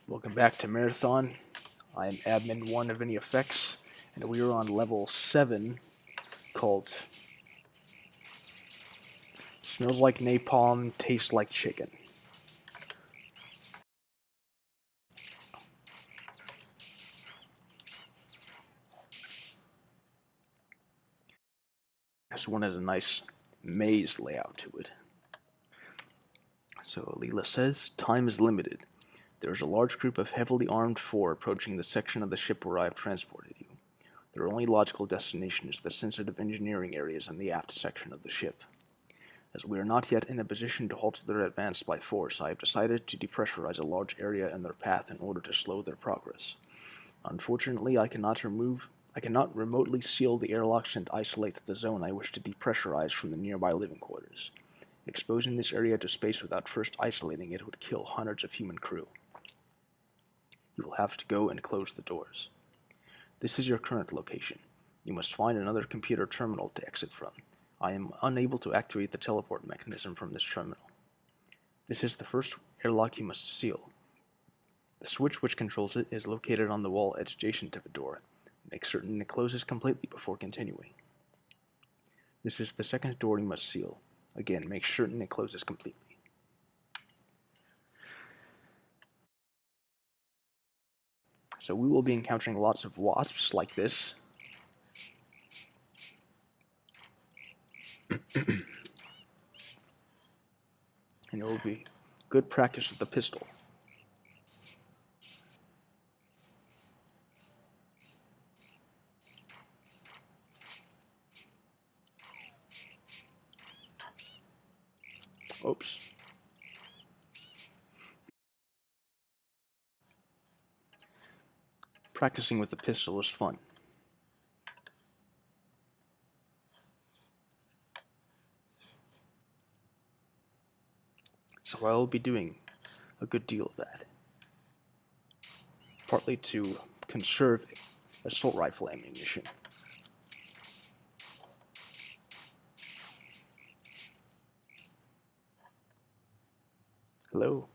Welcome back to Marathon. I am Admin 1 of Any Effects, and we are on level 7 called Smells Like Napalm, Tastes Like Chicken. This one has a nice maze layout to it. So Leela says, time is limited. There is a large group of heavily armed four approaching the section of the ship where I have transported you. Their only logical destination is the sensitive engineering areas in the aft section of the ship. As we are not yet in a position to halt their advance by force, I have decided to depressurize a large area in their path in order to slow their progress. Unfortunately, I cannot remotely seal the airlocks and isolate the zone I wish to depressurize from the nearby living quarters. Exposing this area to space without first isolating it would kill hundreds of human crew. You will have to go and close the doors. This is your current location. You must find another computer terminal to exit from. I am unable to activate the teleport mechanism from this terminal. This is the first airlock you must seal. The switch which controls it is located on the wall adjacent to the door. Make certain it closes completely before continuing. This is the second door you must seal. Again, make certain it closes completely. So we will be encountering lots of wasps like this. And it will be good practice with the pistol. Oops. Practicing with the pistol is fun. So I will be doing a good deal of that. Partly to conserve assault rifle ammunition. Hello?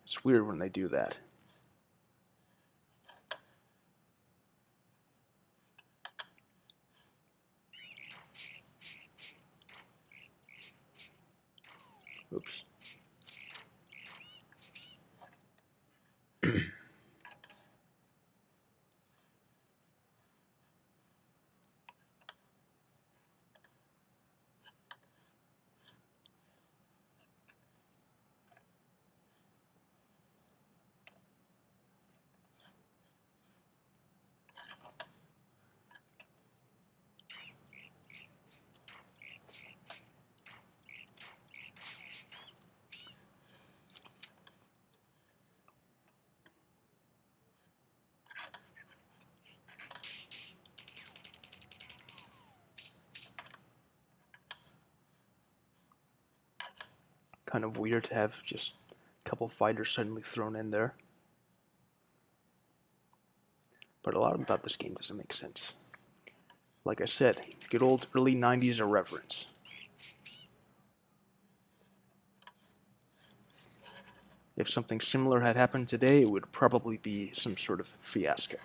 It's weird when they do that. Oops. Kind of weird to have just a couple fighters suddenly thrown in there. But a lot about this game doesn't make sense. Like I said, good old early 90s irreverence. If something similar had happened today, it would probably be some sort of fiasco.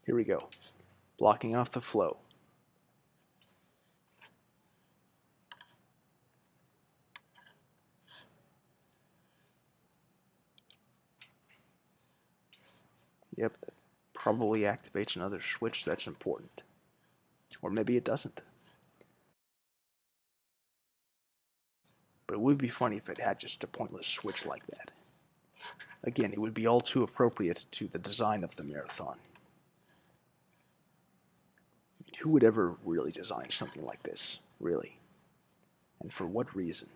Here we go. Blocking off the flow. Yep, that probably activates another switch that's important. Or maybe it doesn't. But it would be funny if it had just a pointless switch like that. Again, it would be all too appropriate to the design of the marathon. Who would ever really design something like this, really? And for what reason?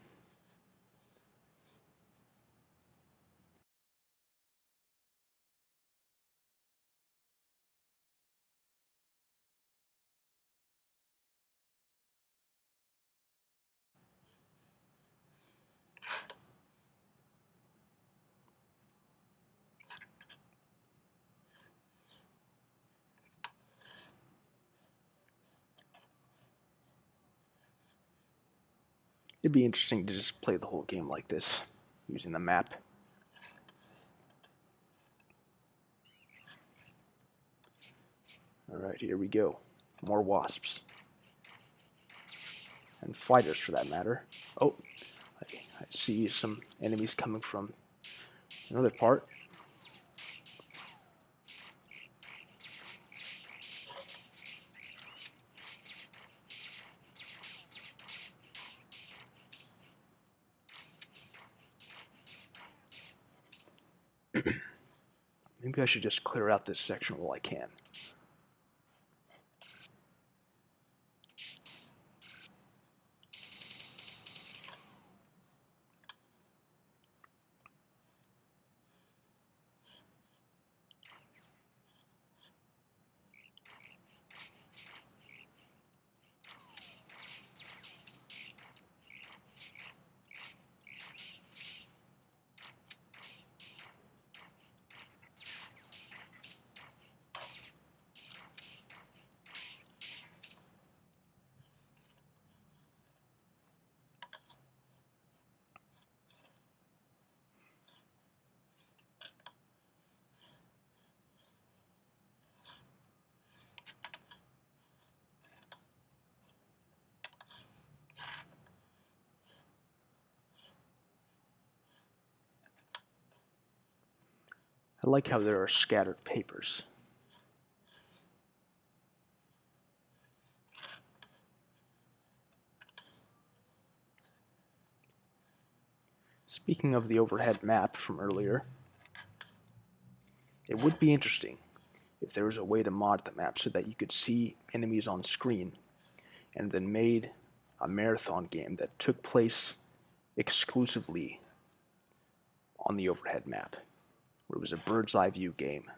It'd be interesting to just play the whole game like this, using the map. Alright, here we go. More wasps. And fighters, for that matter. Oh, I see some enemies coming from another part. Maybe I should just clear out this section while I can. I like how there are scattered papers. Speaking of the overhead map from earlier, it would be interesting if there was a way to mod the map so that you could see enemies on screen and then made a marathon game that took place exclusively on the overhead map, where it was a bird's eye view game.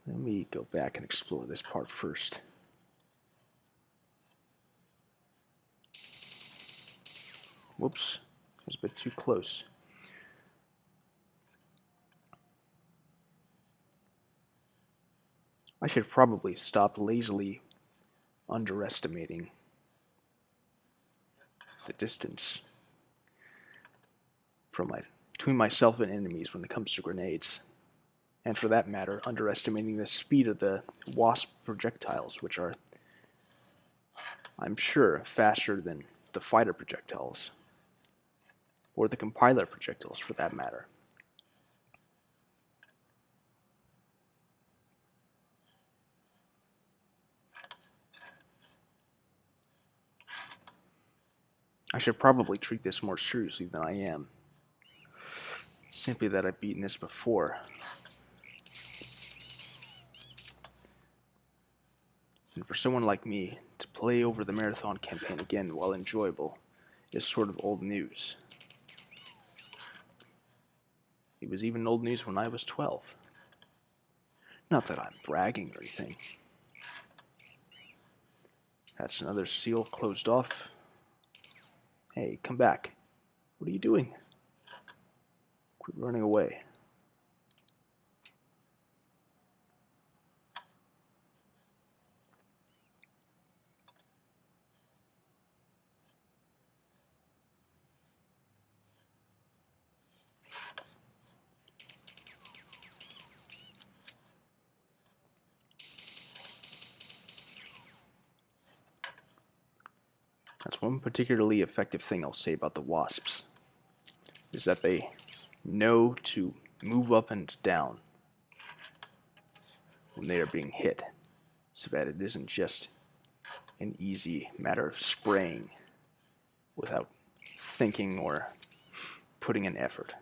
Let me go back and explore this part first. Whoops, I was a bit too close. I should probably stop lazily underestimating the distance between myself and enemies when it comes to grenades. And for that matter, underestimating the speed of the wasp projectiles, which are, I'm sure, faster than the fighter projectiles. Or the compiler projectiles, for that matter. I should probably treat this more seriously than I am. Simply that I've beaten this before. And for someone like me, to play over the marathon campaign again, while enjoyable, is sort of old news. It was even old news when I was 12. Not that I'm bragging or anything. That's another seal closed off. Hey, come back. What are you doing? Quit running away. That's one particularly effective thing I'll say about the wasps, is that they know to move up and down when they are being hit, so that it isn't just an easy matter of spraying without thinking or putting in effort.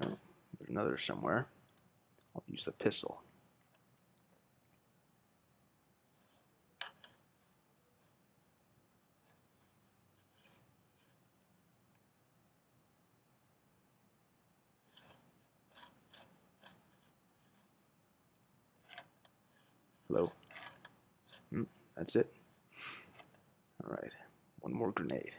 Oh, there's another somewhere. I'll use the pistol. Hello? That's it. Alright. One more grenade.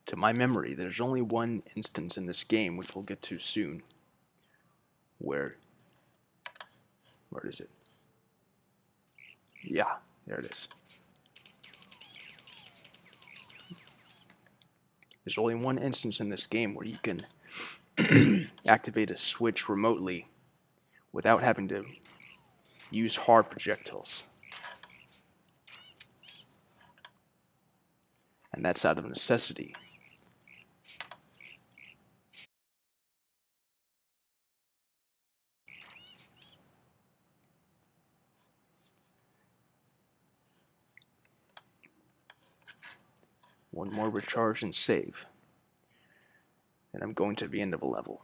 To my memory, there's only one instance in this game, which we'll get to soon, where is it? Yeah, there it is. There's only one instance in this game where you can activate a switch remotely without having to use hard projectiles. And that's out of necessity. One more recharge and save. And I'm going to the end of a level.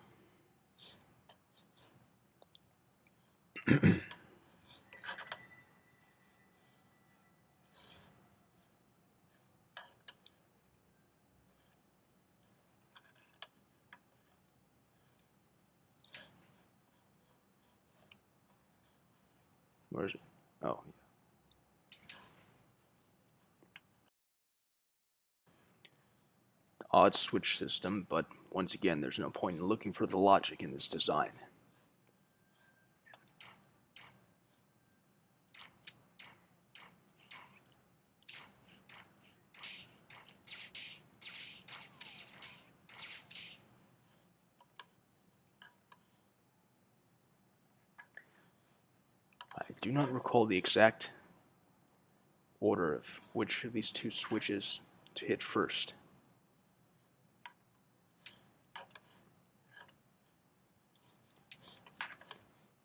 Where is it? Oh, yeah. Odd switch system, but once again, there's no point in looking for the logic in this design. I do not recall the exact order of which of these two switches to hit first.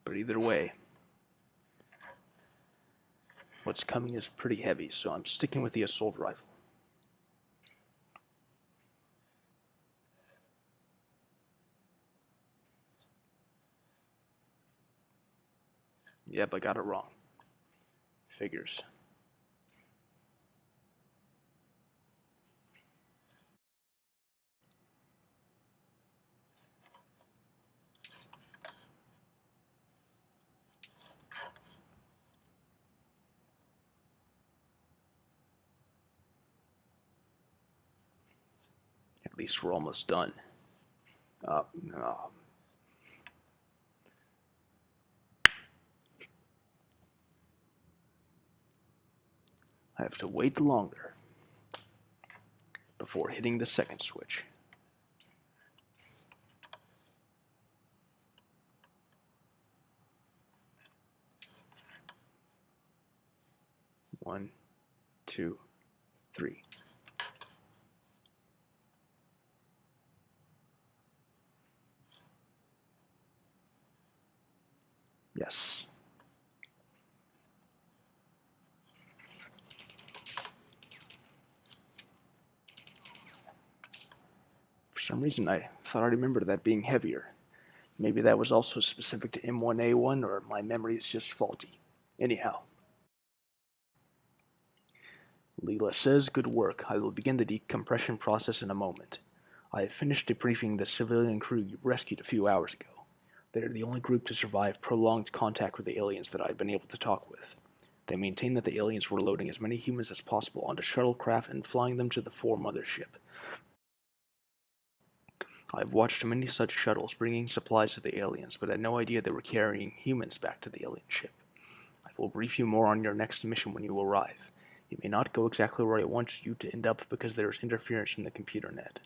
But either way, what's coming is pretty heavy, so I'm sticking with the assault rifle. Yep, I got it wrong. Figures. At least we're almost done. No. I have to wait longer before hitting the second switch. One, two, three. Yes. For some reason, I thought I remembered that being heavier. Maybe that was also specific to M1A1, or my memory is just faulty. Anyhow. Leela says, "Good work. I will begin the decompression process in a moment. I have finished debriefing the civilian crew you rescued a few hours ago. They are the only group to survive prolonged contact with the aliens that I have been able to talk with. They maintain that the aliens were loading as many humans as possible onto shuttlecraft and flying them to the 4 mothership. I have watched many such shuttles bringing supplies to the aliens, but had no idea they were carrying humans back to the alien ship. I will brief you more on your next mission when you arrive. It may not go exactly where I want you to end up because there is interference in the computer net."